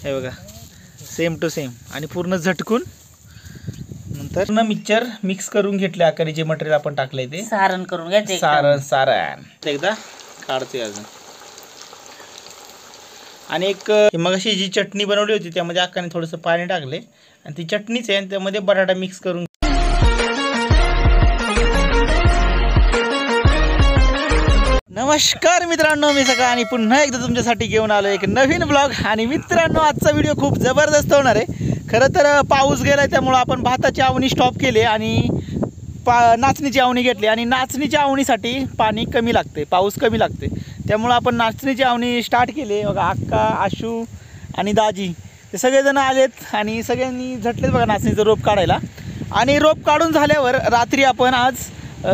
हे बघा same to same आणि पूर्ण झटकून नंतर पूर्ण मिक्सचर मिक्स करून घेतले. आकारी जे मटेरियल आपण टाकलंय ते सारण करून घ्यायचे. सारण एकदा काढतोय अजून. आणि एक मग अशी जी चटणी बनवली होती त्यामध्ये अक्काने थोडंसं पाणी टाकले आणि ती चटणीच आहे आणि त्यामध्ये बटाटा मिक्स करून. नमस्कार मित्रांनो, मी सकाळ आणि पुन्हा एकदा तुमच्यासाठी घेऊन आलो एक नवीन ब्लॉग. आणि मित्रांनो, आजचा व्हिडिओ खूप जबरदस्त होणार आहे. खरं तर पाऊस गेला त्यामुळं आपण भाताची आवणी स्टॉप केली आणि नाचणीची आवणी घेतली. आणि नाचणीच्या आवणीसाठी पाणी कमी लागते, पाऊस कमी लागते, त्यामुळं आपण नाचणीची आवणी स्टार्ट केली. बघा अक्का, आशू आणि दाजी ते सगळेजण आलेत आणि सगळ्यांनी झटलेत बघा नाचणीचं रोप काढायला. आणि रोप काढून झाल्यावर रात्री आपण आज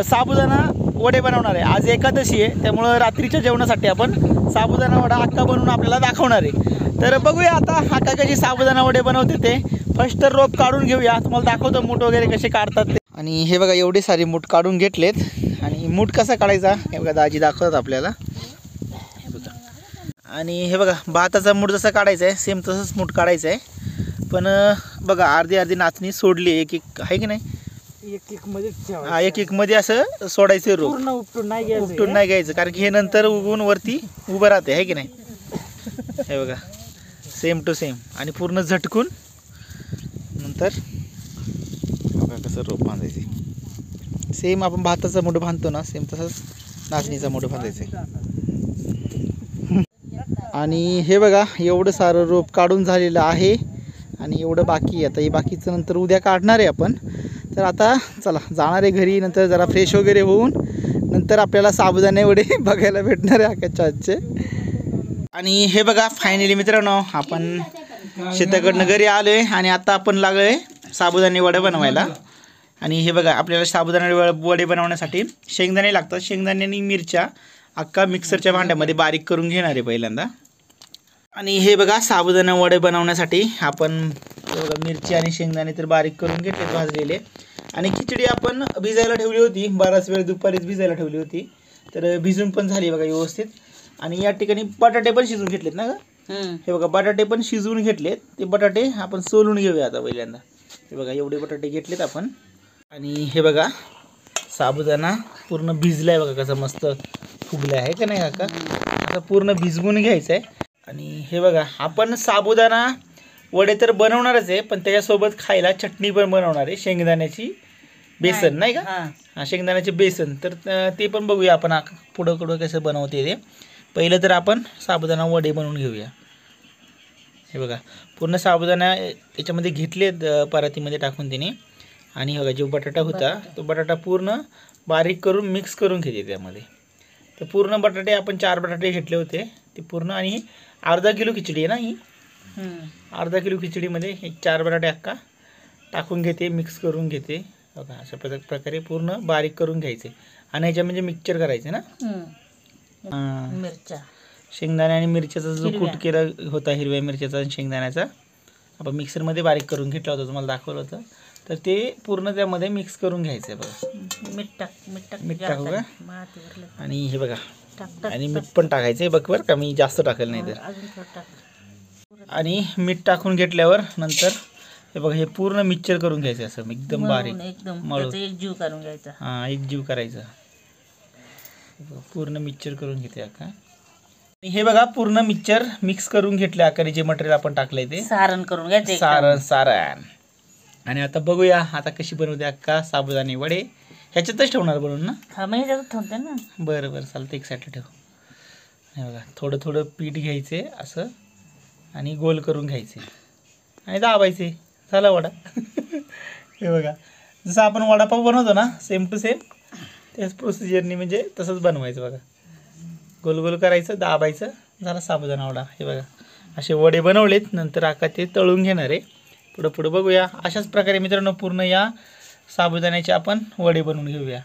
साबुदाणा वडे बनवणार आहे. आज एकादशी आहे त्यामुळं रात्रीच्या जेवणासाठी आपण साबुदाणा वडा अक्का बनवून आपल्याला दाखवणार आहे. तर बघूया आता अक्का कशी साबुदाणा वडे बनवते ते. फर्स्ट तर रोप काढून घेऊया, तुम्हाला दाखवतो मूठ वगैरे कसे काढतात ते. आणि हे बघा एवढे सारे मूठ काढून घेतलेत. आणि मूठ कसा काढायचा हे बघा दाजी दाखवतात आपल्याला. हे बघा. आणि हे बघा भाताचा मूठ जसा काढायचा आहे सेम तसंच मूठ काढायचं आहे. पण बघा अर्धी अर्धी नाचणी सोडली, एक एक आहे की नाही, एक एक मध्ये असं सोडायचं रोप. उपटून नाही घ्यायचं कारण की हे नंतर उगवून वरती उभं राहते आहे की नाही. हे बघा सेम टू सेम आणि पूर्ण झटकून नंतर बघा कसं रोप बांधायचे. सेम आपण भाताचा मूठ बांधतो ना सेम तसंच नाचणीचा मूठ बांधायचं. आणि हे बघा एवढं सारं रोप काढून झालेलं आहे आणि एवढं बाकी आहे. आता हे बाकीचं नंतर उद्या काढणार आहे आपण. तर आता चला जाणार आहे घरी, नंतर जरा फ्रेश वगैरे होऊन नंतर आपल्याला साबुदाणे वडे बघायला भेटणार आहे आकाशच्या आजचे. आणि हे बघा फायनली मित्रांनो आपण शेताकडनं घरी आलो आहे आणि आता आपण लागलो आहे साबुदाणे वडे बनवायला. आणि हे बघा आपल्याला साबुदाणे वडे बनवण्यासाठी शेंगदाणे लागतात. शेंगदाणे आणि मिरच्या अक्का मिक्सरच्या भांड्यामध्ये बारीक करून घेणार आहे पहिल्यांदा. आणि हे बघा साबुदाणे वडे बनवण्यासाठी आपण मिरची आणि शेंगदाणे तर बारीक करून घेतले भाजलेले. आणि खिचडी आपण भिजायला ठेवली होती, बराच वेळ दुपारीच भिजायला ठेवली होती, तर भिजून पण झाली बघा व्यवस्थित. आणि या ठिकाणी बटाटे पण शिजवून घेतलेत ना ग. हे बघा बटाटे पण शिजवून घेतलेत. ते बटाटे आपण सोलून घेऊया आता पहिल्यांदा. हे बघा एवढे बटाटे घेतलेत आपण. आणि हे बघा साबुदाणा पूर्ण भिजलाय बघा कसा मस्त फुगला आहे का नाही काका. आता पूर्ण भिजवून घ्यायचं आहे. आणि हे बघा आपण साबुदाणा वडे तर बनवणारच आहे, पण त्याच्यासोबत खायला चटणी पण बनवणार आहे शेंगदाण्याची बेसन नाही का. हां शेंगदाण्याचे बेसन. तर ते पण बघूया आपण पुढं कसं बनवते ते. पहिलं तर आपण साबुदाणा वडे बनवून घेऊया. हे बघा पूर्ण साबुदाणा याच्यामध्ये घेतलेत परातीमध्ये टाकून तिने. आणि बघा जो बटाटा होता तो बटाटा पूर्ण बारीक करून मिक्स करून घेते त्यामध्ये. तर पूर्ण बटाटे आपण 4 बटाटे घेतले होते ते पूर्ण. आणि अर्धा किलो खिचडी आहे ना ही. अर्धा किलो खिचडीमध्ये हे 4 बटाटे अक्का टाकून घेते, मिक्स करून घेते बघा. अशा प्रकारे पूर्ण बारीक करून घ्यायचे. आणि ह्याच्या म्हणजे मिक्सचर करायचे ना. मिरच्या शेंगदाणे आणि मिरच्याचा जो कूट केला होता हिरव्या मिरच्याचा आणि शेंगदाण्याचा आपण मिक्सरमध्ये बारीक करून घेतला होता, तुम्हाला दाखवलं होतं. तर ते पूर्ण त्यामध्ये मिक्स करून घ्यायचं आहे बघा. मीठ टाकू का. आणि हे बघा आणि मीठ पण टाकायचं आहे बघ बरं का, मी जास्त टाकेल नाही तर. आणि मीठ टाकून घेतल्यावर नंतर हे बघा हे पूर्ण मिक्सचर करून घ्यायचं असं एकदम बारीक मळून एकजीव करून घ्यायचा. हां एकजीव करायचं. पूर्ण मिक्सचर करून घेते अक्का. हे बघा पूर्ण मिक्सचर मिक्स करून घेतले आकारी जे मटेरियल आपण टाकलंय ते सारण करून घ्यायचे. सारण. आणि आता बघूया आता कशी बनवते अक्का साबुदाणे वडे. ह्याच्यातच ठेवणार बनवून ना. हां मग ह्याच्यातच ठेवते ना. बरं चालतं एक साईडला ठेव. हे बघा थोडं थोडं पीठ घ्यायचे असं आणि गोल करून घ्यायचे आणि दाबायचे, झाला वडा. हे बघा जसं आपण वडापाव बनवतो ना सेम टू सेम त्याच प्रोसिजरनी म्हणजे तसंच बनवायचं बघा. गोल गोल करायचं, दाबायचं, झाला साबुदाणा वडा. हे बघा असे वडे बनवलेत. नंतर आका ते तळून घेणार आहे. पुढं बघूया. अशाच प्रकारे मित्रांनो पूर्ण या साबुदाण्याचे आपण वडे बनवून घेऊया.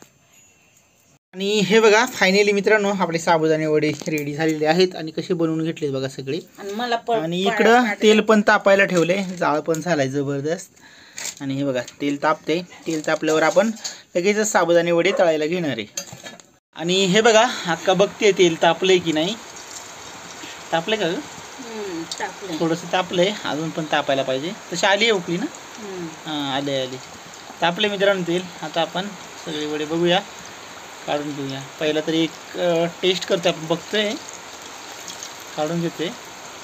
आणि हे बघा फायनली मित्रांनो आपले साबुदाणे वडे रेडी झालेले आहेत. आणि कसे बनवून घेतलेत बघा सगळे. आणि इकडं तेल पण तापायला ठेवले, जाळ पण झालाय जबरदस्त. आणि हे बघा तेल तापते. तेल तापल्यावर आपण लगेच साबुदाणे वडे तळायला घेणार आहे. आणि हे बघा अक्का बघते तेल तापले की नाही. तापले का ग. थोडंसं तापलंय, अजून पण तापायला पाहिजे. तशी आली आहे उकळी ना. हां आले तापले मित्रांनो तेल. आता आपण सगळे वडे बघूया, काढून घेऊया. पहिला तरी एक टेस्ट करतो आपण, बघतोय, काढून घेतोय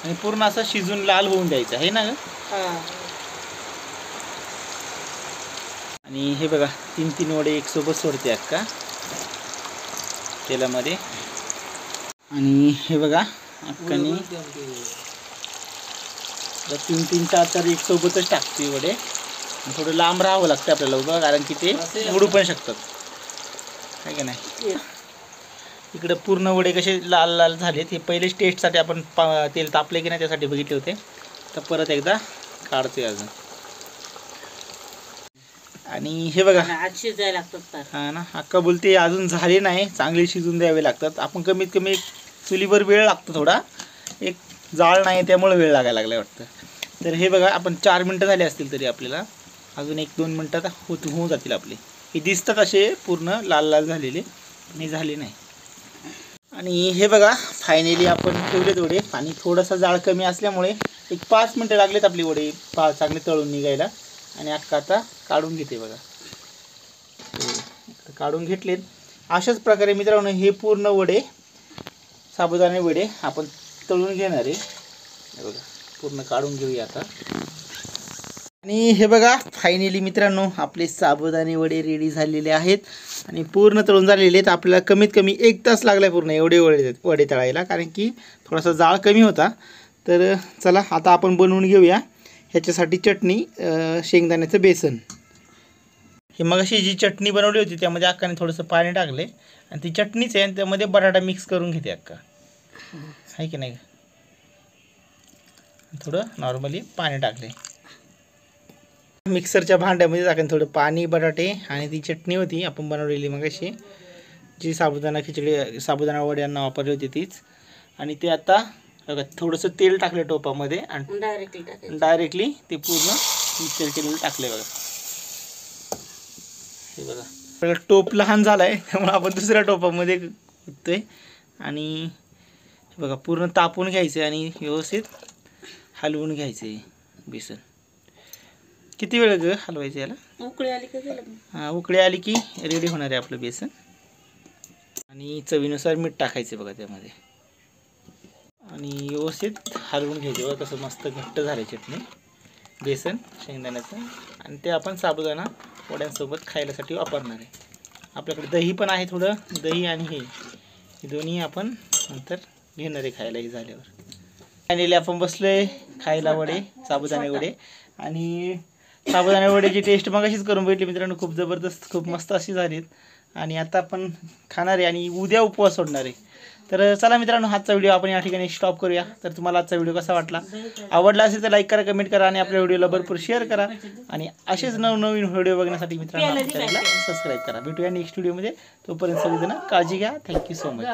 आणि पूर्ण असं शिजून लाल होऊन द्यायचं आहे ना ग. आणि हे बघा 3 वडे एक सोबत सोडते अक्का तेलामध्ये. आणि हे बघा अक्कानी 3 4 एक सोबतच टाकते वडे. थोडं लांब राहावं लागतं आपल्याला उभं, कारण की ते उडू पण शकतात आहे का नाही. इकडे पूर्ण वडे कसे लाल लाल झालेत. हे पहिलेच टेस्टसाठी आपण तेल तापले की नाही त्यासाठी बघितले होते, तर परत एकदा काढतोय अजून. आणि हे बघा शिजायला लागतात. हां ना, अक्का बोलते अजून झाले नाही, चांगले शिजून द्यावे लागतात. आपण कमीत कमी एक चुलीवर वेळ लागतो थोडा, एक जाळ नाही त्यामुळे वेळ लागायला लागला वाटतं. तर हे बघा आपण 4 मिनटं झाले असतील, तरी आपल्याला अजून 1-2 मिनटात होऊन जातील आपले. हे दिसतात असे पूर्ण लाल लाल झालेले, आणि झाले नाही. आणि हे बघा फायनली आपण ठेवले वडे. आणि थोडासा जाळ कमी असल्यामुळे एक 5 मिनटं लागलेत आपली वडे चांगले तळून निघायला. आणि अक्का आता काढून घेते बघा. काढून घेतलेत. अशाच प्रकारे मित्रांनो हे पूर्ण वडे, साबुदाणे वडे आपण तळून घेणार आहे. बघा पूर्ण काढून घेऊया आता. आणि हे बघा फायनली मित्रांनो आपले साबुदाणे वडे रेडी झालेले आहेत आणि पूर्ण तळून झालेले आहेत. आपल्याला कमीत कमी 1 तास लागला पूर्ण एवढे वडे तळायला, कारण की थोडासा जाळ कमी होता. तर चला आता आपण बनवून घेऊया. ह्याच्यासाठी चटणी, शेंगदाण्याचं बेसन. हे मग अशी जी चटणी बनवली होती त्यामध्ये अक्काने थोडंसं पाणी टाकले आणि ती चटणीच आहे, आणि त्यामध्ये बटाटा मिक्स करून घेते अक्का, आहे की नाही. थोडं नॉर्मली पाणी टाकले. मिक्सरच्या भांड्यामध्ये टाकून थोडं पाणी, बटाटे आणि ती चटणी होती आपण बनवलेली मग अशी, जी साबुदाणा वड्यांना वापरली होती तीच. आणि ते आता बघा थोडंसं तेल टाकलं टोपामध्ये आणि डायरेक्टली ते पूर्ण मिक्सर केलेलं टाकले बघा. हे बघा टोप लहान झाला आहे त्यामुळे आपण दुसऱ्या टोपामध्ये होतोय. आणि हे बघा पूर्ण तापून घ्यायचं आणि व्यवस्थित हलवून घ्यायचं बेसन. किती वेळ ग हलवायचं याला? उकळी आली की झालं. हां उकळी आली की रेडी होणार आहे आपलं बेसन. आणि चवीनुसार मीठ टाकायचं बघा त्यामध्ये आणि व्यवस्थित हलवून घ्यायचं बघा. कसं मस्त घट्ट झालं चटणी, बेसन, शेंगदाण्याचं. आणि ते आपण साबुदाणा वड्यांसोबत खायलासाठी वापरणार आहे. आपल्याकडे दही पण आहे, थोडं दही आणि हे दोन्ही आपण नंतर घेणार आहे खायला हे झाल्यावर. फायनली आपण बसलोय खायला वडे, साबुदाणे वडे. आणि साबुदाणे वड्याची टेस्ट मग अशीच करून भेटली मित्रांनो, खूप जबरदस्त, खूप मस्त अशी झालीत. आणि आता आपण खाणार आहे आणि उद्या उपवास सोडणार आहे. तर चला मित्रांनो आजचा व्हिडिओ आपण या ठिकाणी स्टॉप करूया. तर तुम्हाला आजचा व्हिडिओ कसा वाटला, आवडला असेल तर लाईक करा, कमेंट करा आणि आपल्या व्हिडिओला भरपूर शेअर करा. आणि असेच नवनवीन व्हिडिओ बघण्यासाठी मित्रांनो चॅनलला सबस्क्राईब करा. भेटूया नेक्स्ट व्हिडिओमध्ये. तोपर्यंत सगळेजण काळजी घ्या. Thank you so much.